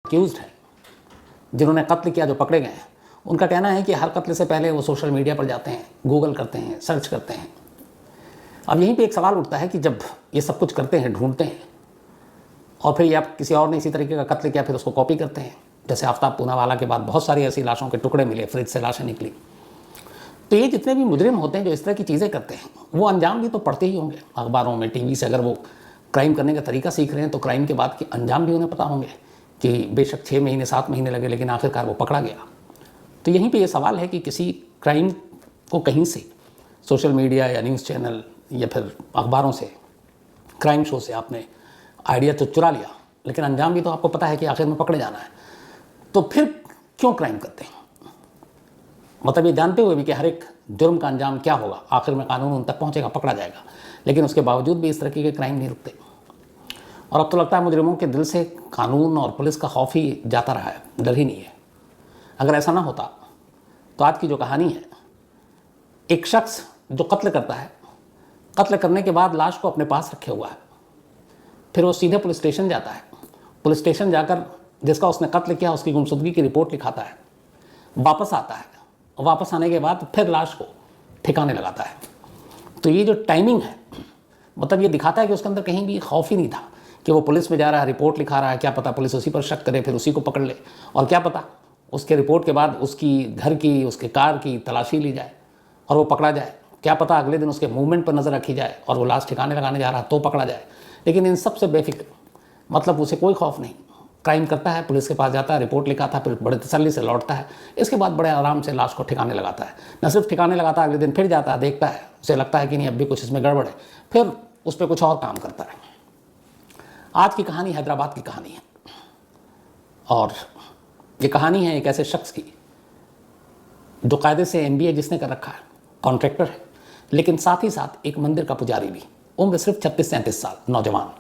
Accused हैं जिन्होंने कत्ल किया, जो पकड़े गए हैं, उनका कहना है कि हर कत्ल से पहले वो सोशल मीडिया पर जाते हैं, गूगल करते हैं, सर्च करते हैं। अब यहीं पे एक सवाल उठता है कि जब ये सब कुछ करते हैं, ढूंढते हैं, और फिर ये आप किसी और ने इसी तरीके का कत्ल किया फिर उसको कॉपी करते हैं, जैसे आफ्ताब पूनावाला के बाद बहुत सारी ऐसी लाशों के टुकड़े मिले, फ्रिज से लाशें निकली। तो ये जितने भी मुजरिम होते हैं जो इस तरह की चीज़ें करते हैं, वो अंजाम भी तो पढ़ते ही होंगे अखबारों में, टीवी से। अगर वो क्राइम करने का तरीका सीख रहे हैं तो क्राइम के बाद के अंजाम भी उन्हें पता होंगे कि बेशक 6 महीने 7 महीने लगे, लेकिन आखिरकार वो पकड़ा गया। तो यहीं पे ये सवाल है कि किसी क्राइम को कहीं से सोशल मीडिया या न्यूज़ चैनल या फिर अखबारों से, क्राइम शो से आपने आइडिया तो चुरा लिया, लेकिन अंजाम भी तो आपको पता है कि आखिर में पकड़े जाना है। तो फिर क्यों क्राइम करते हैं? मतलब ये जानते हुए भी कि हर एक जुर्म का अंजाम क्या होगा, आखिर में कानून उन तक पहुंचेगा, पकड़ा जाएगा, लेकिन उसके बावजूद भी इस तरह के क्राइम नहीं रुकते। और अब तो लगता है मुजरिमों के दिल से कानून और पुलिस का खौफ ही जाता रहा है, डर ही नहीं है। अगर ऐसा ना होता तो आज की जो कहानी है, एक शख्स जो कत्ल करता है, कत्ल करने के बाद लाश को अपने पास रखे हुआ है, फिर वो सीधे पुलिस स्टेशन जाता है, पुलिस स्टेशन जाकर जिसका उसने कत्ल किया उसकी गुमशुदगी की रिपोर्ट लिखाता है, वापस आता है, वापस आने के बाद फिर लाश को ठिकाने लगाता है। तो ये जो टाइमिंग है, मतलब ये दिखाता है कि उसके अंदर कहीं भी खौफ ही नहीं था कि वो पुलिस में जा रहा है, रिपोर्ट लिखा रहा है, क्या पता पुलिस उसी पर शक करे, फिर उसी को पकड़ ले, और क्या पता उसके रिपोर्ट के बाद उसकी घर की, उसके कार की तलाशी ली जाए और वो पकड़ा जाए, क्या पता अगले दिन उसके मूवमेंट पर नज़र रखी जाए और वो लाश ठिकाने लगाने जा रहा है तो पकड़ा जाए। लेकिन इन सब से बेफिक्र, मतलब उसे कोई खौफ नहीं, क्राइम करता है, पुलिस के पास जाता है, रिपोर्ट लिखाता है, फिर बड़े तसल्ली से लौटता है, इसके बाद बड़े आराम से लाश को ठिकाने लगाता है। न सिर्फ ठिकाने लगाता है, अगले दिन फिर जाता है, देखता है, उसे लगता है कि नहीं अब भी कुछ इसमें गड़बड़ है, फिर उस पर कुछ और काम करता है। आज की कहानी हैदराबाद की कहानी है, और ये कहानी है एक ऐसे शख्स की जो कायदे से MBA जिसने कर रखा है, कॉन्ट्रैक्टर है, लेकिन साथ ही साथ एक मंदिर का पुजारी भी, उम्र सिर्फ 36-37 साल, नौजवान,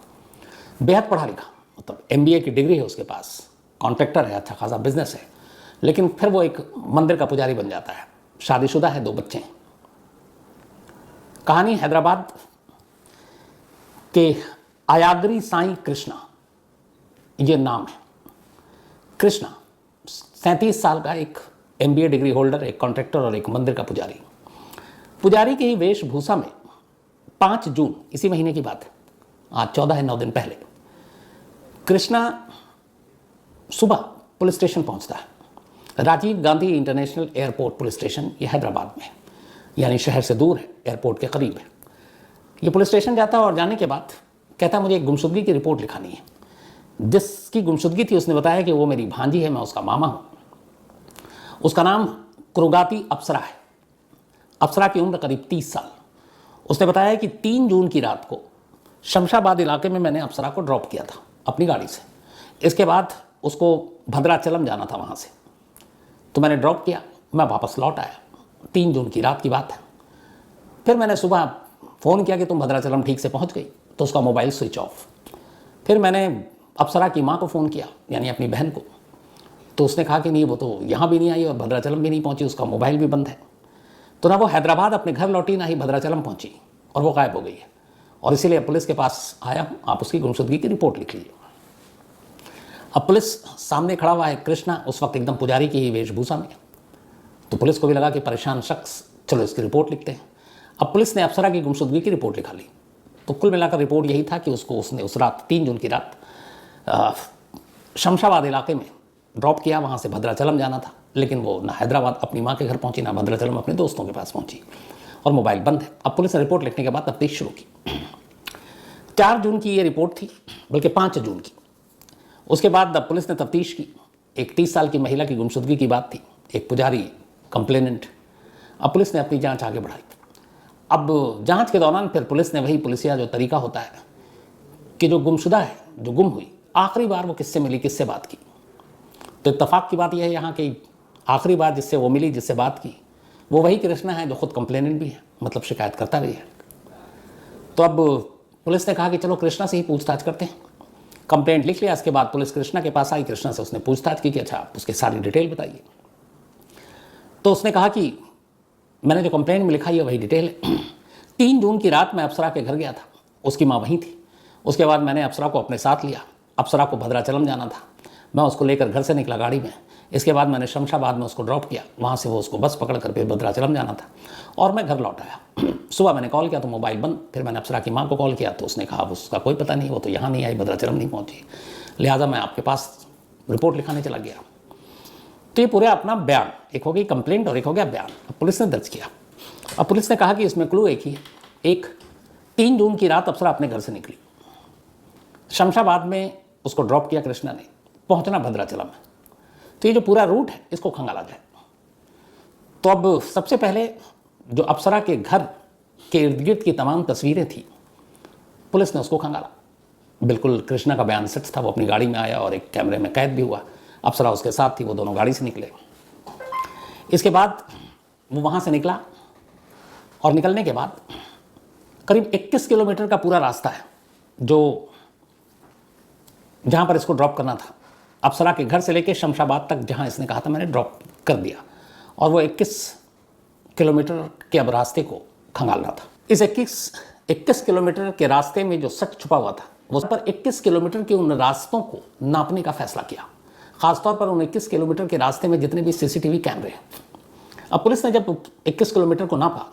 बेहद पढ़ा लिखा, मतलब MBA की डिग्री है उसके पास, कॉन्ट्रैक्टर है, अच्छा खासा बिजनेस है, लेकिन फिर वो एक मंदिर का पुजारी बन जाता है, शादीशुदा है, 2 बच्चे हैं। कहानी हैदराबाद के आयाद्री साईं कृष्णा, ये नाम है। कृष्णा 37 साल का एक MBA डिग्री होल्डर, एक कॉन्ट्रैक्टर और एक मंदिर का पुजारी। पुजारी की ही वेशभूषा में 5 जून इसी महीने की बात है, आज 14 है, 9 दिन पहले, कृष्णा सुबह पुलिस स्टेशन पहुंचता है। Rajiv Gandhi international airport police station, ये हैदराबाद में, यानी शहर से दूर है, एयरपोर्ट के करीब है। ये पुलिस स्टेशन जाता है और जाने के बाद कहता है मुझे एक गुमशुदगी की रिपोर्ट लिखानी है। जिसकी गुमशुदगी थी उसने बताया कि वो मेरी भांजी है, मैं उसका मामा हूँ। उसका नाम कुरुगाती अप्सरा है। अप्सरा की उम्र करीब 30 साल। उसने बताया कि 3 जून की रात को शमशाबाद इलाके में मैंने अप्सरा को ड्रॉप किया था अपनी गाड़ी से। इसके बाद उसको भद्राचलम जाना था, वहाँ से तो मैंने ड्रॉप किया, मैं वापस लौट आया, 3 जून की रात की बात है। फिर मैंने सुबह फ़ोन किया कि तुम भद्राचलम ठीक से पहुँच गई, तो उसका मोबाइल स्विच ऑफ। फिर मैंने अप्सरा की माँ को फ़ोन किया, यानी अपनी बहन को, तो उसने कहा कि नहीं वो तो यहाँ भी नहीं आई और भद्राचलम भी नहीं पहुँची, उसका मोबाइल भी बंद है। तो ना वो हैदराबाद अपने घर लौटी, ना ही भद्राचलम पहुँची, और वो गायब हो गई है। और इसीलिए पुलिस के पास आया हूँ, आप उसकी गुमशुदगी की रिपोर्ट लिख लीजिए। अब पुलिस सामने खड़ा हुआ है कृष्णा, उस वक्त एकदम पुजारी की ही वेशभूषा में। तो पुलिस को भी लगा कि परेशान शख्स, चलो इसकी रिपोर्ट लिखते हैं। अब पुलिस ने अप्सरा की गुमशुदगी की रिपोर्ट लिखा ली। तो कुल मिलाकर रिपोर्ट यही था कि उसने उस रात 3 जून की रात शमशाबाद इलाके में ड्रॉप किया, वहाँ से भद्राचलम जाना था, लेकिन वो ना हैदराबाद अपनी माँ के घर पहुँची, ना भद्राचलम अपने दोस्तों के पास पहुँची, और मोबाइल बंद है। अब पुलिस ने रिपोर्ट लिखने के बाद तफ्तीश शुरू की। 4 जून की ये रिपोर्ट थी, बल्कि 5 जून की। उसके बाद अब पुलिस ने तफ्तीश की। एक 30 साल की महिला की गुमशुदगी की बात थी, एक पुजारी कंप्लेनेंट। अब पुलिस ने अपनी जांच आगे बढ़ाई। अब जांच के दौरान फिर पुलिस ने वही पुलिसिया जो तरीका होता है कि जो गुमशुदा है, जो गुम हुई, आखिरी बार वो किससे मिली, किससे बात की। तो इत्तफाक की बात यह है यहाँ कि आखिरी बार जिससे वो मिली, जिससे बात की, वो वही कृष्णा है जो खुद कंप्लेनेंट भी है, मतलब शिकायत करता भी है। तो अब पुलिस ने कहा कि चलो कृष्णा से ही पूछताछ करते हैं। कंप्लेंट लिख लिया। इसके बाद पुलिस कृष्णा के पास आई, कृष्णा से उसने पूछताछ की कि अच्छा आप उसकी सारी डिटेल बताइए। तो उसने कहा कि मैंने जो कंप्लेंट में लिखा है वही डिटेल है। 3 जून की रात मैं अप्सरा के घर गया था, उसकी माँ वहीं थी। उसके बाद मैंने अप्सरा को अपने साथ लिया। अप्सरा को भद्राचलम जाना था। मैं उसको लेकर घर से निकला गाड़ी में। इसके बाद मैंने शमशाबाद में उसको ड्रॉप किया, वहाँ से वो उसको बस पकड़ कर फिर भद्राचलम जाना था और मैं घर लौट आया। सुबह मैंने कॉल किया तो मोबाइल बंद। फिर मैंने अप्सरा की माँ को कॉल किया तो उसने कहा अब उसका कोई पता नहीं, वो तो यहाँ नहीं आई, भद्राचलम नहीं पहुँची, लिहाजा मैं आपके पास रिपोर्ट लिखाने चला गया। तो ये पूरा अपना बयान, एक हो गई कंप्लेंट और एक हो गया बयान, अब पुलिस ने दर्ज किया। अब पुलिस ने कहा कि इसमें क्लू एक ही है। एक, 3 जून की रात अप्सरा अपने घर से निकली, शमशाबाद में उसको ड्रॉप किया कृष्णा ने, पहुंचना भद्राचलम है। तो ये जो पूरा रूट है इसको खंगाला जाए। तो अब सबसे पहले जो अप्सरा के घर के इर्द गिर्द की तमाम तस्वीरें थी, पुलिस ने उसको खंगाला। बिल्कुल कृष्णा का बयान सच था, वो अपनी गाड़ी में आया और एक कैमरे में कैद भी हुआ, अप्सरा उसके साथ थी, वो दोनों गाड़ी से निकले। इसके बाद वो वहाँ से निकला और निकलने के बाद करीब 21 किलोमीटर का पूरा रास्ता है जो जहाँ पर इसको ड्रॉप करना था, अप्सरा के घर से लेकर शमशाबाद तक जहाँ इसने कहा था मैंने ड्रॉप कर दिया, और वो 21 किलोमीटर के अब रास्ते को खंगालना था। इस 21 किलोमीटर के रास्ते में जो सच छुपा हुआ था, वो पर 21 किलोमीटर के उन रास्तों को नापने का फैसला किया, खासतौर पर उन 21 किलोमीटर के रास्ते में जितने भी सीसीटीवी कैमरे हैं। अब पुलिस ने जब 21 किलोमीटर को नापा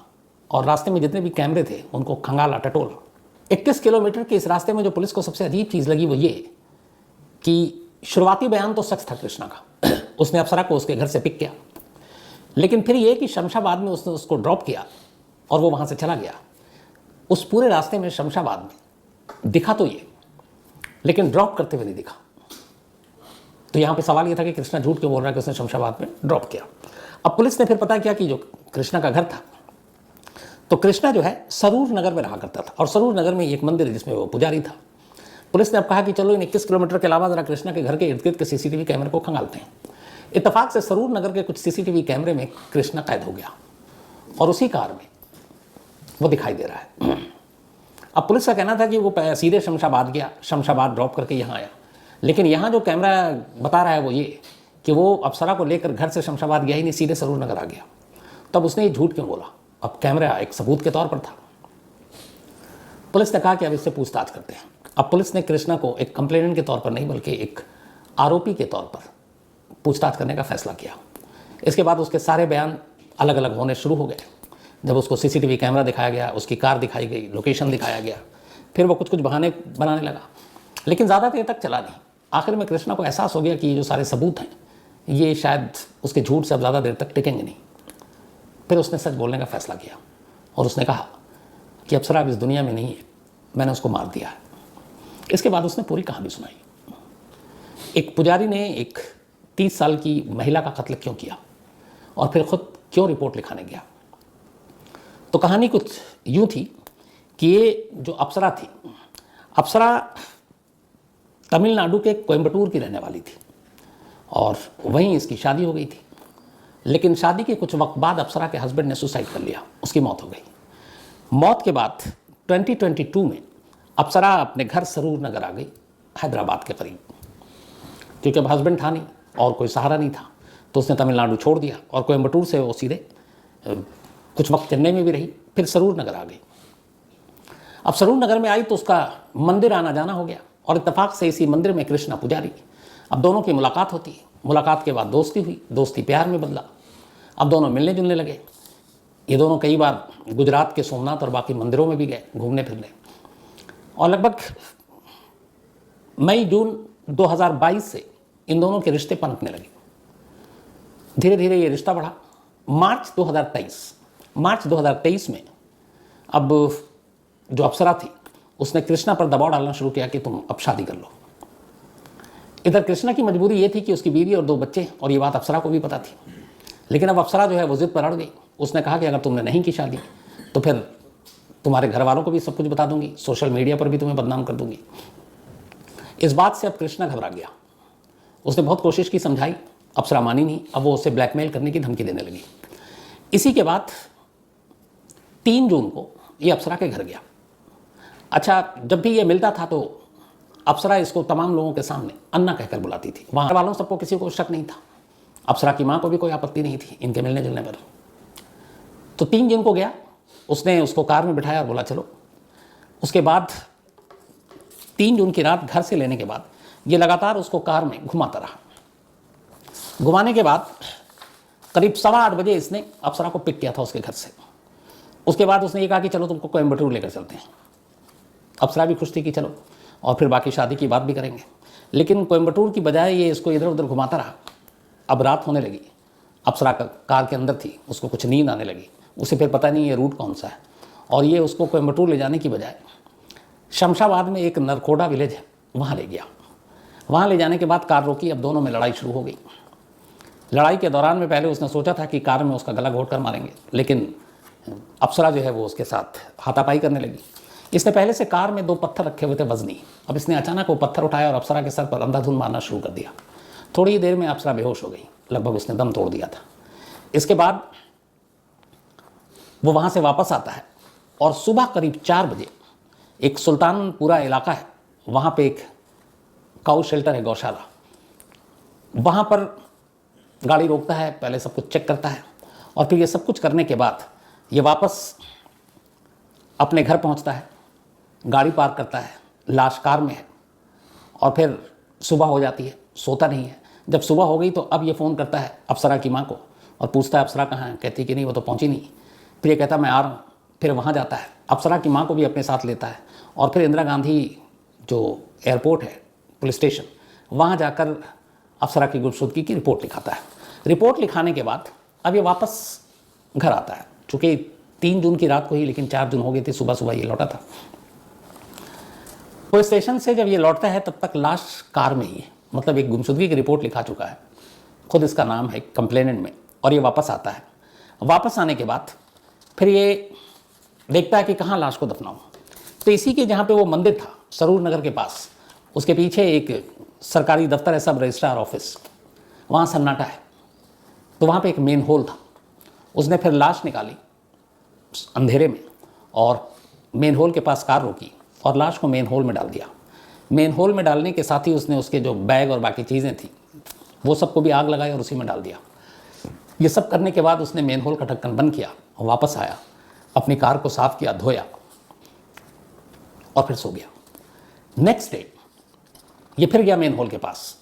और रास्ते में जितने भी कैमरे थे उनको खंगाला, टटोला। 21 किलोमीटर के इस रास्ते में जो पुलिस को सबसे अजीब चीज़ लगी वो ये कि शुरुआती बयान तो सच था कृष्णा का, उसने अप्सरा को उसके घर से पिक किया, लेकिन फिर ये कि शमशाबाद में उसने उसको ड्रॉप किया और वो वहाँ से चला गया। उस पूरे रास्ते में शमशाबाद में दिखा तो ये, लेकिन ड्रॉप करते हुए नहीं दिखा। तो यहाँ पे सवाल ये था कि कृष्णा झूठ क्यों बोल रहा है कि उसने शमशाबाद में ड्रॉप किया। अब पुलिस ने फिर पता किया कि जो कृष्णा का घर था, तो कृष्णा जो है सरूर नगर में रहा करता था और सरूर नगर में एक मंदिर है जिसमें वो पुजारी था। पुलिस ने अब कहा कि चलो इन 21 किलोमीटर के अलावा जरा कृष्णा के घर के इर्द गिर्द के सीसीटीवी कैमरे को खंगालते हैं। इत्तेफाक से सरूर नगर के कुछ सीसीटीवी कैमरे में कृष्णा कैद हो गया और उसी कार में वो दिखाई दे रहा है। अब पुलिस का कहना था कि वो सीधे शमशाबाद गया, शमशाबाद ड्रॉप करके यहाँ आया, लेकिन यहाँ जो कैमरा बता रहा है वो ये कि वो अप्सरा को लेकर घर से शमशाबाद गया ही नहीं, सीधे सरूर नगर आ गया। तब उसने ये झूठ क्यों बोला? अब कैमरा एक सबूत के तौर पर था। पुलिस ने कहा कि अब इससे पूछताछ करते हैं। अब पुलिस ने कृष्णा को एक कंप्लेनेंट के तौर पर नहीं बल्कि एक आरोपी के तौर पर पूछताछ करने का फैसला किया। इसके बाद उसके सारे बयान अलग अलग होने शुरू हो गए। जब उसको सीसीटीवी कैमरा दिखाया गया, उसकी कार दिखाई गई, लोकेशन दिखाया गया, फिर वो कुछ कुछ बहाने बनाने लगा, लेकिन ज़्यादा देर तक चला नहीं। आखिर में कृष्णा को एहसास हो गया कि ये जो सारे सबूत हैं ये शायद उसके झूठ से अब ज़्यादा देर तक टिकेंगे नहीं। फिर उसने सच बोलने का फैसला किया और उसने कहा कि अप्सरा अब इस दुनिया में नहीं है, मैंने उसको मार दिया है। इसके बाद उसने पूरी कहानी सुनाई। एक पुजारी ने एक 30 साल की महिला का कत्ल क्यों किया और फिर खुद क्यों रिपोर्ट लिखाने गया। तो कहानी कुछ यूँ थी कि ये जो अप्सरा थी, अप्सरा तमिलनाडु के कोयम्बटूर की रहने वाली थी और वहीं इसकी शादी हो गई थी। लेकिन शादी के कुछ वक्त बाद अप्सरा के हस्बैंड ने सुसाइड कर लिया, उसकी मौत हो गई। मौत के बाद 2022 में अप्सरा अपने घर सरूर नगर आ गई, हैदराबाद के करीब, क्योंकि अब हस्बैंड था नहीं और कोई सहारा नहीं था, तो उसने तमिलनाडु छोड़ दिया और कोयम्बटूर से वो सीधे कुछ वक्त चेन्नई में भी रही, फिर सरूर नगर आ गई। अब सरूर नगर में आई तो उसका मंदिर आना जाना हो गया और इत्तेफाक से इसी मंदिर में कृष्णा पुजारी। अब दोनों की मुलाकात होती है, मुलाकात के बाद दोस्ती हुई, दोस्ती प्यार में बदला। अब दोनों मिलने जुलने लगे। ये दोनों कई बार गुजरात के सोमनाथ और बाकी मंदिरों में भी गए घूमने फिरने, और लगभग मई जून 2022 से इन दोनों के रिश्ते पनपने लगे। धीरे धीरे ये रिश्ता बढ़ा। मार्च 2023 में अब जो अप्सरा थी उसने कृष्णा पर दबाव डालना शुरू किया कि तुम अब शादी कर लो। इधर कृष्णा की मजबूरी ये थी कि उसकी बीवी और 2 बच्चे, और ये बात अप्सरा को भी पता थी। लेकिन अब अप्सरा जो है वो जिद पर अड़ गई। उसने कहा कि अगर तुमने नहीं की शादी तो फिर तुम्हारे घर वालों को भी सब कुछ बता दूंगी, सोशल मीडिया पर भी तुम्हें बदनाम कर दूंगी। इस बात से अब कृष्णा घबरा गया। उसने बहुत कोशिश की, समझाई, अप्सरा मानी नहीं। अब वो उसे ब्लैकमेल करने की धमकी देने लगी। इसी के बाद 3 जून को ये अप्सरा के घर गया। अच्छा, जब भी ये मिलता था तो अप्सरा इसको तमाम लोगों के सामने अन्ना कहकर बुलाती थी। वहाँ वालों सबको किसी को शक नहीं था, अप्सरा की माँ को भी कोई आपत्ति नहीं थी इनके मिलने जुलने पर। तो 3 जून को गया, उसने उसको कार में बिठाया और बोला चलो। उसके बाद 3 जून की रात घर से लेने के बाद ये लगातार उसको कार में घुमाता रहा। घुमाने के बाद करीब 8:15 बजे इसने अप्सरा को पिक किया था उसके घर से। उसके बाद उसने ये कहा कि चलो तुमको कोयम्बटूर लेकर चलते हैं। अप्सरा भी खुश थी कि चलो, और फिर बाकी शादी की बात भी करेंगे। लेकिन कोयम्बटूर की बजाय ये इसको इधर उधर घुमाता रहा। अब रात होने लगी, अप्सरा कार के अंदर थी, उसको कुछ नींद आने लगी। उसे फिर पता नहीं ये रूट कौन सा है, और ये उसको कोयम्बटूर ले जाने की बजाय शमशाबाद में एक नरकोड़ा विलेज है, वहाँ ले गया। वहाँ ले जाने के बाद कार रोकी। अब दोनों में लड़ाई शुरू हो गई। लड़ाई के दौरान में पहले उसने सोचा था कि कार में उसका गला घोट कर मारेंगे, लेकिन अप्सरा जो है वो उसके साथ हाथापाई करने लगी। इसने पहले से कार में 2 पत्थर रखे हुए थे वजनी। अब इसने अचानक वो पत्थर उठाया और अप्सरा के सर पर अंधाधुंध मारना शुरू कर दिया। थोड़ी ही देर में अप्सरा बेहोश हो गई, लगभग उसने दम तोड़ दिया था। इसके बाद वो वहाँ से वापस आता है और सुबह करीब 4 बजे एक सुल्तानपुरा इलाका है, वहाँ पे एक काऊ शेल्टर है, गौशाला, वहाँ पर गाड़ी रोकता है, पहले सब कुछ चेक करता है, और फिर ये सब कुछ करने के बाद ये वापस अपने घर पहुँचता है, गाड़ी पार्क करता है, लाश कार में है, और फिर सुबह हो जाती है, सोता नहीं है। जब सुबह हो गई तो अब ये फ़ोन करता है अप्सरा की माँ को और पूछता है अप्सरा कहाँ है। कहती कि नहीं, वो तो पहुँची नहीं। फिर ये कहता मैं आ रहा हूँ। फिर वहाँ जाता है, अप्सरा की माँ को भी अपने साथ लेता है, और फिर इंदिरा गांधी जो एयरपोर्ट है, पुलिस स्टेशन, वहाँ जाकर अप्सरा की गुमशुदगी की रिपोर्ट लिखाता है। रिपोर्ट लिखाने के बाद अब ये वापस घर आता है। चूँकि 3 जून की रात को ही, लेकिन 4 जून हो गई थी, सुबह सुबह ये लौटा था। पुलिस स्टेशन से जब ये लौटता है तब तक लाश कार में ही है, मतलब एक गुमशुदगी की रिपोर्ट लिखा चुका है, खुद इसका नाम है कंप्लेनेंट में, और ये वापस आता है। वापस आने के बाद फिर ये देखता है कि कहाँ लाश को दफनाऊं। तो इसी के जहाँ पे वो मंदिर था, सरूर नगर के पास, उसके पीछे एक सरकारी दफ्तर है, सब रजिस्ट्रार ऑफिस, वहाँ सन्नाटा है। तो वहाँ पे एक मेन होल था। उसने फिर लाश निकाली अंधेरे में और मेन होल के पास कार रोकी और लाश को मेन होल में डाल दिया। मेन होल में डालने के साथ ही उसने उसके जो बैग और बाकी चीज़ें थी वो सबको भी आग लगाई और उसी में डाल दिया। ये सब करने के बाद उसने मेन होल का ढक्कन बंद किया और वापस आया, अपनी कार को साफ़ किया, धोया और फिर सो गया। नेक्स्ट डे ये फिर गया मेन होल के पास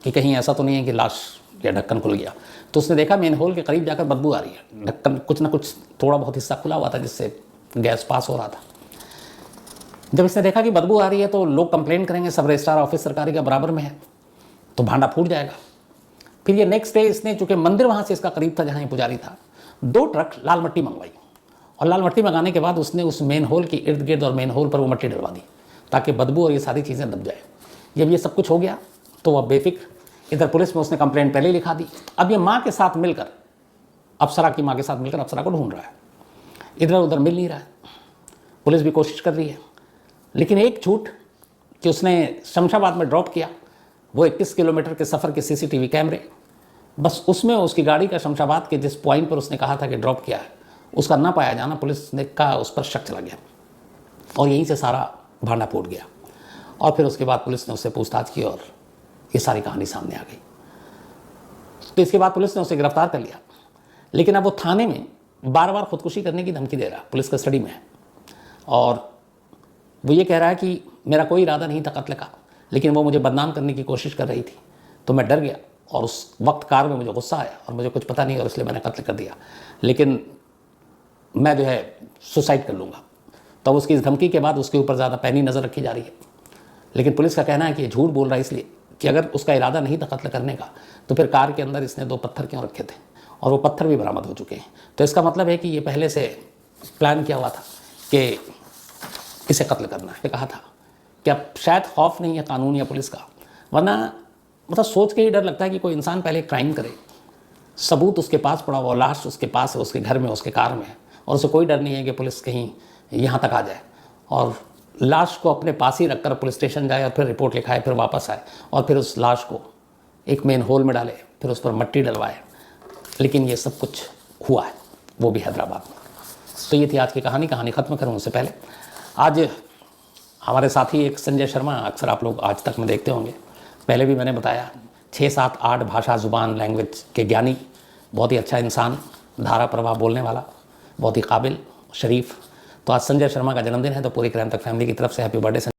कि कहीं ऐसा तो नहीं है कि लाश या ढक्कन खुल गया। तो उसने देखा मेन होल के करीब जाकर बदबू आ रही है, ढक्कन कुछ ना कुछ थोड़ा बहुत हिस्सा खुला हुआ था जिससे गैस पास हो रहा था। जब इसने देखा कि बदबू आ रही है तो लोग कंप्लेंट करेंगे, सब रजिस्ट्रार ऑफिस सरकारी का बराबर में है, तो भांडा फूट जाएगा। फिर ये नेक्स्ट डे इसने, चूँकि मंदिर वहाँ से इसका करीब था जहाँ ये पुजारी था, 2 ट्रक लाल मिट्टी मंगवाई, और लाल मिट्टी मंगाने के बाद उसने उस मेन होल के इर्द गिर्द और मेन होल पर वो मिट्टी डलवा दी ताकि बदबू और ये सारी चीज़ें दब जाए। जब ये सब कुछ हो गया तो वह बेफिक्र, इधर पुलिस में उसने कंप्लेंट पहले ही लिखा दी। अब ये माँ के साथ मिलकर, अप्सरा की माँ के साथ मिलकर अप्सरा को ढूंढ रहा है, इधर उधर मिल नहीं रहा है। पुलिस भी कोशिश कर रही है, लेकिन एक झूठ कि उसने शमशाबाद में ड्रॉप किया, वो 21 किलोमीटर के सफ़र के सीसीटीवी कैमरे, बस उसमें उसकी गाड़ी का शमशाबाद के जिस पॉइंट पर उसने कहा था कि ड्रॉप किया है उसका ना पाया जाना, पुलिस ने का उस पर शक चला गया और यहीं से सारा भांडा फूट गया। और फिर उसके बाद पुलिस ने उससे पूछताछ की और ये सारी कहानी सामने आ गई। तो इसके बाद पुलिस ने उसे गिरफ्तार कर लिया, लेकिन अब वो थाने में बार बार खुदकुशी करने की धमकी दे रहा है, पुलिस कस्टडी में है, और वो ये कह रहा है कि मेरा कोई इरादा नहीं था कत्ल का, लेकिन वो मुझे बदनाम करने की कोशिश कर रही थी तो मैं डर गया और उस वक्त कार में मुझे गुस्सा आया और मुझे कुछ पता नहीं और इसलिए मैंने कत्ल कर दिया, लेकिन मैं जो है सुसाइड कर लूँगा। तो उसकी इस धमकी के बाद उसके ऊपर ज़्यादा पैनी नज़र रखी जा रही है। लेकिन पुलिस का कहना है कि ये झूठ बोल रहा है इसलिए कि अगर उसका इरादा नहीं था कत्ल करने का तो फिर कार के अंदर इसने 2 पत्थर क्यों रखे थे, और वो पत्थर भी बरामद हो चुके हैं। तो इसका मतलब है कि ये पहले से प्लान किया हुआ था कि इसे कत्ल करना है। कहा था कि अब शायद खौफ नहीं है कानून या पुलिस का, वरना मतलब सोच के ही डर लगता है कि कोई इंसान पहले क्राइम करे, सबूत उसके पास पड़ा हुआ, लाश उसके पास है, उसके घर में, उसके कार में है, और उसे कोई डर नहीं है कि पुलिस कहीं यहाँ तक आ जाए और लाश को अपने पास ही रखकर पुलिस स्टेशन जाए और फिर रिपोर्ट लिखाए, फिर वापस आए और फिर उस लाश को एक मेन होल में डाले, फिर उस पर मिट्टी डलवाए। लेकिन ये सब कुछ हुआ है, वो भी हैदराबाद में। तो ये थी आज की कहानी। कहानी ख़त्म करूँ उससे पहले आज हमारे साथी एक संजय शर्मा, अक्सर आप लोग आज तक में देखते होंगे, पहले भी मैंने बताया, 6, 7, 8 भाषा, ज़ुबान, लैंग्वेज के ज्ञानी, बहुत ही अच्छा इंसान, धारा प्रवाह बोलने वाला, बहुत ही काबिल, शरीफ। तो आज संजय शर्मा का जन्मदिन है, तो पूरी क्राइम तक फैमिली की तरफ से हैप्पी बर्थडे।